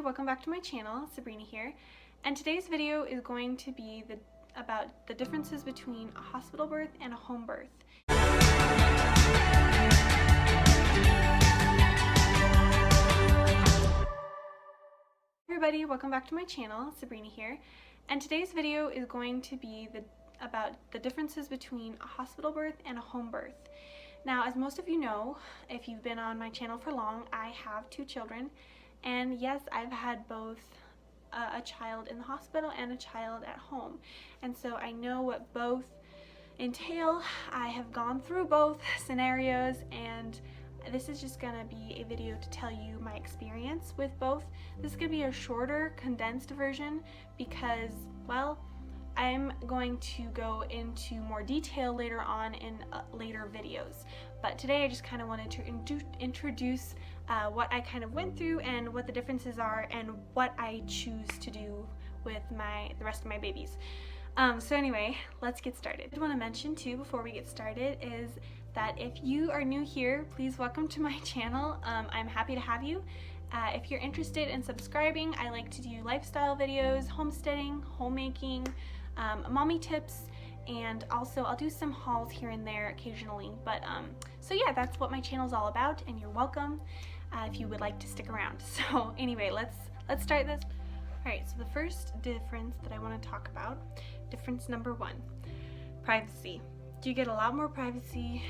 everybody, welcome back to my channel. Sabrina here, and today's video is going to be about the differences between a hospital birth and a home birth. Everybody, welcome back to my channel. Sabrina here, and today's video is going to be about the differences between a hospital birth and a home birth. Now, as most of you know, if you've been on my channel for long, I have 2 children, and yes, I've had both a child in the hospital and a child at home, and so I know what both entail. I have gone through both scenarios, and this is just gonna be a video to tell you my experience with both. This is gonna be a shorter, condensed version because, well, I'm going to go into more detail later on in later videos, but today I just kind of wanted to introduce what I kind of went through and what the differences are and what I choose to do with the rest of my babies. So anyway, let's get started. I want to mention too before we get started is that if you are new here, please welcome to my channel. I'm happy to have you. If you're interested in subscribing, I like to do lifestyle videos, homesteading, homemaking, mommy tips, and also I'll do some hauls here and there occasionally, but so yeah, that's what my channel is all about, and you're welcome if you would like to stick around. So anyway, let's start this. Alright, so the first difference that I want to talk about, difference number 1, privacy. Do you get a lot more privacy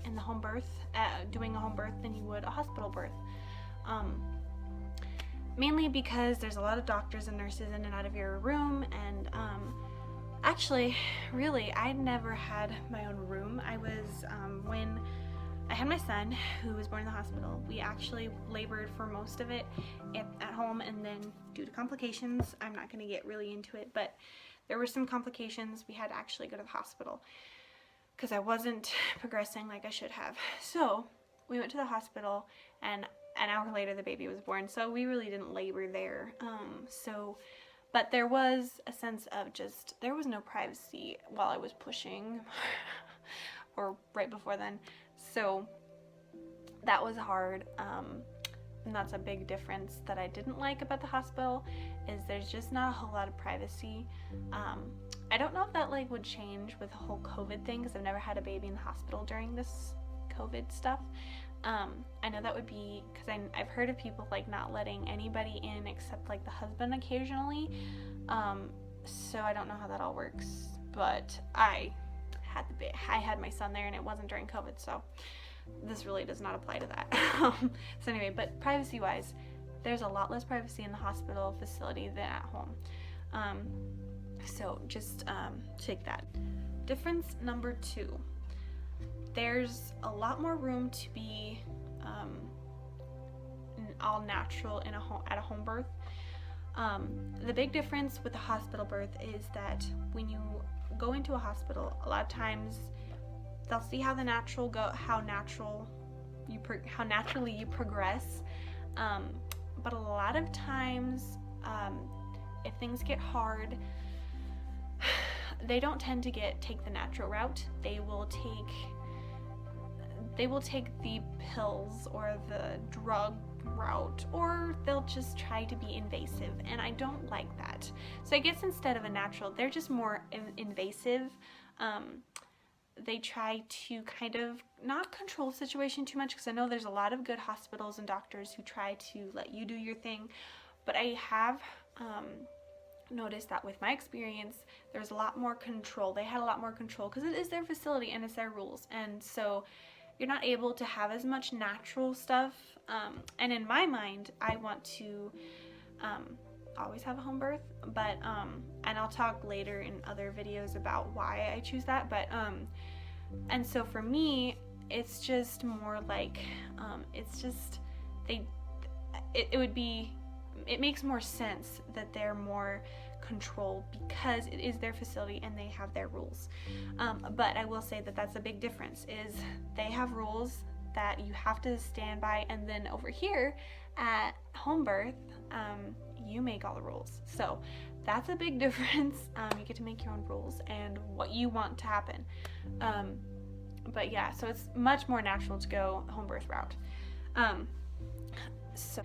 in the home birth, doing a home birth, than you would a hospital birth? Mainly because there's a lot of doctors and nurses in and out of your room, and actually, really, I never had my own room. I was, when I had my son, who was born in the hospital, we actually labored for most of it at home, and then due to complications, I'm not going to get really into it, but there were some complications. We had to actually go to the hospital because I wasn't progressing like I should have. So we went to the hospital, and an hour later the baby was born, so we really didn't labor there. But there was a sense of just, there was no privacy while I was pushing or right before then, so that was hard. And that's a big difference that I didn't like about the hospital, is there's just not a whole lot of privacy. I don't know if that would change with the whole COVID thing, because I've never had a baby in the hospital during this COVID stuff. I know that would be, because I've heard of people not letting anybody in except the husband occasionally, so I don't know how that all works, but I had my son there, and it wasn't during COVID, so this really does not apply to that. So anyway, but privacy wise, there's a lot less privacy in the hospital facility than at home, so just take that. Difference number 2. There's a lot more room to be all natural at a home birth. The big difference with the hospital birth is that when you go into a hospital, a lot of times they'll see how naturally you progress. But a lot of times, if things get hard, they don't tend to take the natural route. They will take the pills or the drug route, or they'll just try to be invasive, and I don't like that. So I guess instead of a natural, they're just more invasive. They try to kind of not control the situation too much, because I know there's a lot of good hospitals and doctors who try to let you do your thing, but I have noticed that with my experience, there's a lot more control. They had a lot more control because it is their facility and it's their rules, and so you're not able to have as much natural stuff. And in my mind, I want to always have a home birth, but and I'll talk later in other videos about why I choose that, but and so for me, it's just more it's just it makes more sense that they're more controlled because it is their facility and they have their rules. But I will say that that's a big difference, is they have rules that you have to stand by, and then over here at home birth, you make all the rules. So that's a big difference. You get to make your own rules and what you want to happen. But yeah, so it's much more natural to go home birth route. So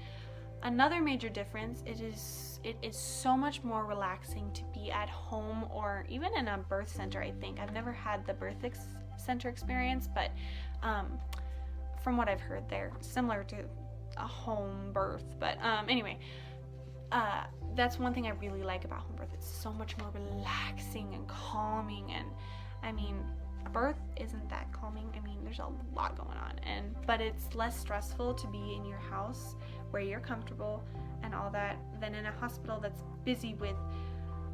Another major difference, it is so much more relaxing to be at home or even in a birth center. I think I've never had the center experience, but from what I've heard, they're similar to a home birth. But anyway, that's one thing I really like about home birth. It's so much more relaxing and calming, and I mean, birth isn't that calming. I mean, there's a lot going on, but it's less stressful to be in your house where you're comfortable and all that than in a hospital that's busy with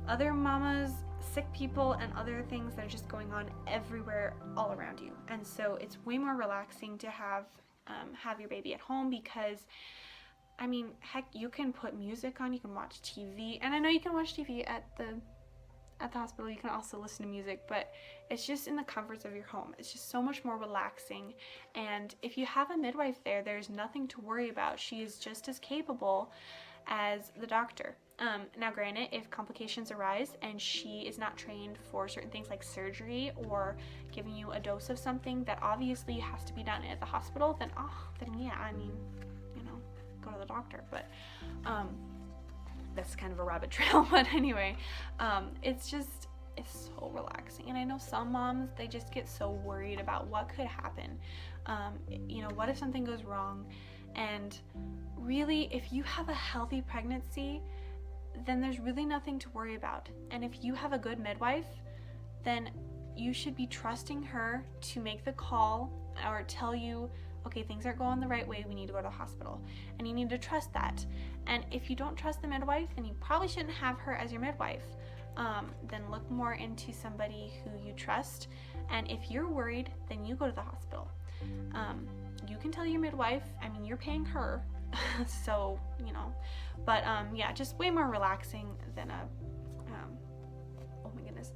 other mamas, sick people, and other things that are just going on everywhere all around you. And so it's way more relaxing to have your baby at home, because I mean, heck, you can put music on, you can watch TV, and I know you can watch TV at the hospital, you can also listen to music, but it's just in the comforts of your home. It's just so much more relaxing. And if you have a midwife there, there's nothing to worry about. She is just as capable as the doctor. Now granted, if complications arise and she is not trained for certain things like surgery or giving you a dose of something that obviously has to be done at the hospital, then yeah, I mean, go to the doctor. But that's kind of a rabbit trail. But anyway, it's so relaxing. And I know some moms, they just get so worried about what could happen. What if something goes wrong? And really, if you have a healthy pregnancy, then there's really nothing to worry about. And if you have a good midwife, then you should be trusting her to make the call or tell you, okay, things aren't going the right way, we need to go to the hospital. And you need to trust that. And if you don't trust the midwife, then you probably shouldn't have her as your midwife. Then look more into somebody who you trust. And if you're worried, then you go to the hospital. You can tell your midwife, I mean, you're paying her, so, but yeah, just way more relaxing than a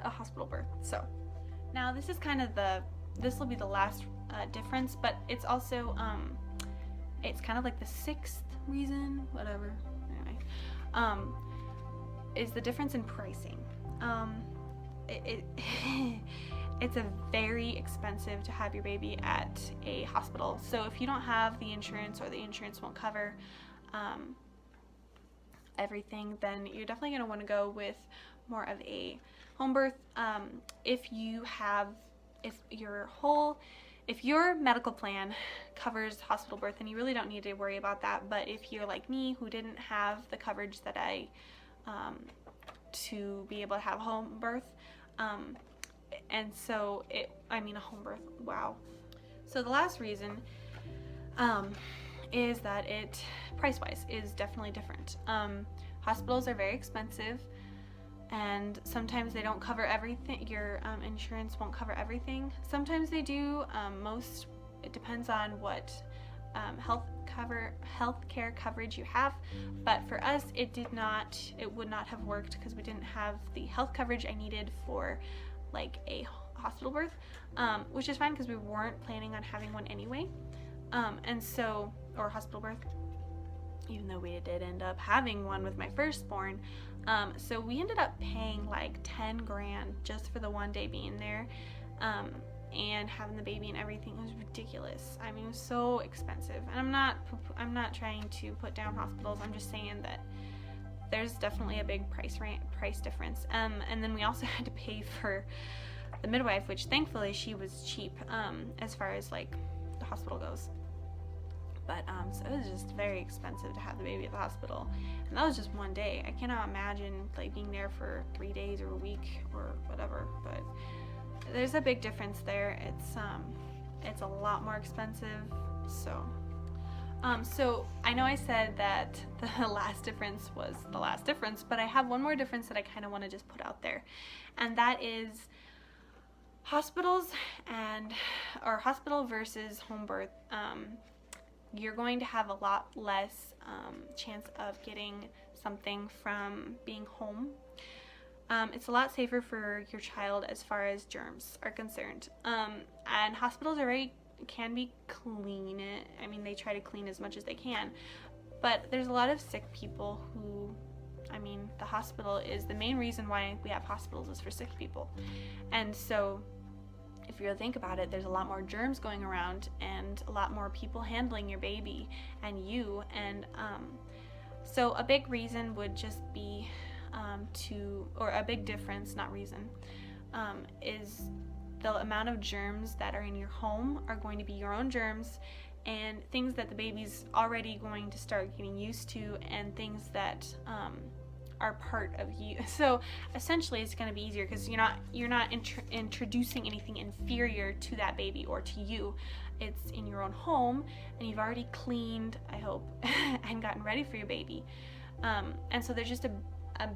hospital birth. So now this is kind of this will be the last difference, but it's also it's kind of like the sixth reason, whatever, anyway, is the difference in pricing. It's a very expensive to have your baby at a hospital. So if you don't have the insurance, or the insurance won't cover everything, then you're definitely going to want to go with more of a home birth. If your medical plan covers hospital birth, then you really don't need to worry about that. But if you're like me, who didn't have the coverage that I to be able to have home birth, and so a home birth, wow. So the last reason is that it, price-wise, is definitely different. Hospitals are very expensive, and sometimes they don't cover everything. Your insurance won't cover everything. Sometimes they do. It depends on what healthcare coverage you have. But for us, it would not have worked, because we didn't have the health coverage I needed for like a hospital birth, which is fine because we weren't planning on having one anyway. Or hospital birth, even though we did end up having one with my firstborn. So we ended up paying like 10 grand just for the one day being there, and having the baby and everything. It was ridiculous. I mean, it was so expensive. And I'm not trying to put down hospitals. I'm just saying that there's definitely a big price difference. And then we also had to pay for the midwife, which thankfully she was cheap, as far as like the hospital goes. But so it was just very expensive to have the baby at the hospital, and that was just one day. I cannot imagine like being there for 3 days or a week or whatever. But there's a big difference there. It's a lot more expensive. So I know I said that the last difference was the last difference, but I have one more difference that I kind of want to just put out there, and that is hospitals or hospital versus home birth. You're going to have a lot less chance of getting something from being home. It's a lot safer for your child as far as germs are concerned. And hospitals can be clean. I mean, they try to clean as much as they can, but there's a lot of sick people who, the hospital is the main reason why we have hospitals, is for sick people. And so if you really think about it, there's a lot more germs going around and a lot more people handling your baby and you. And So a big reason would just be or a big difference, not reason, is the amount of germs that are in your home are going to be your own germs, and things that the baby's already going to start getting used to, and things that are part of you. So essentially it's going to be easier because you're not introducing anything inferior to that baby or to you. It's in your own home, and you've already cleaned, I hope, and gotten ready for your baby. And so there's just a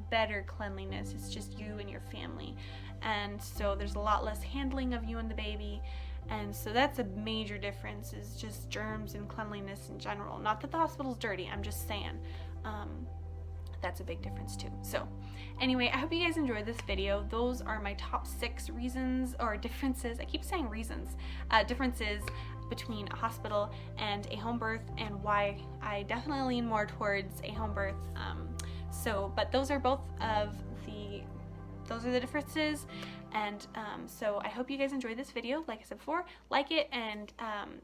better cleanliness. It's just you and your family, and so there's a lot less handling of you and the baby. And so that's a major difference, is just germs and cleanliness in general. Not that the hospital's dirty, I'm just saying that's a big difference too. So anyway, I hope you guys enjoyed this video. Those are my top 6 reasons or differences. I keep saying reasons, differences between a hospital and a home birth, and why I definitely lean more towards a home birth. But those are the differences. And so I hope you guys enjoyed this video. Like I said before, like it, and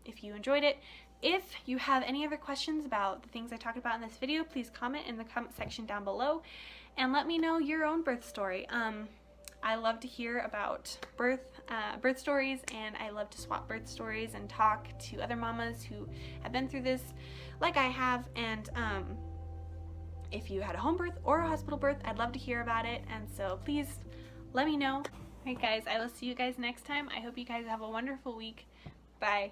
if you enjoyed it. If you have any other questions about the things I talked about in this video, please comment in the comment section down below and let me know your own birth story. I love to hear about birth stories, and I love to swap birth stories and talk to other mamas who have been through this like I have. And if you had a home birth or a hospital birth, I'd love to hear about it, and so please let me know. Alright guys, I will see you guys next time. I hope you guys have a wonderful week. Bye.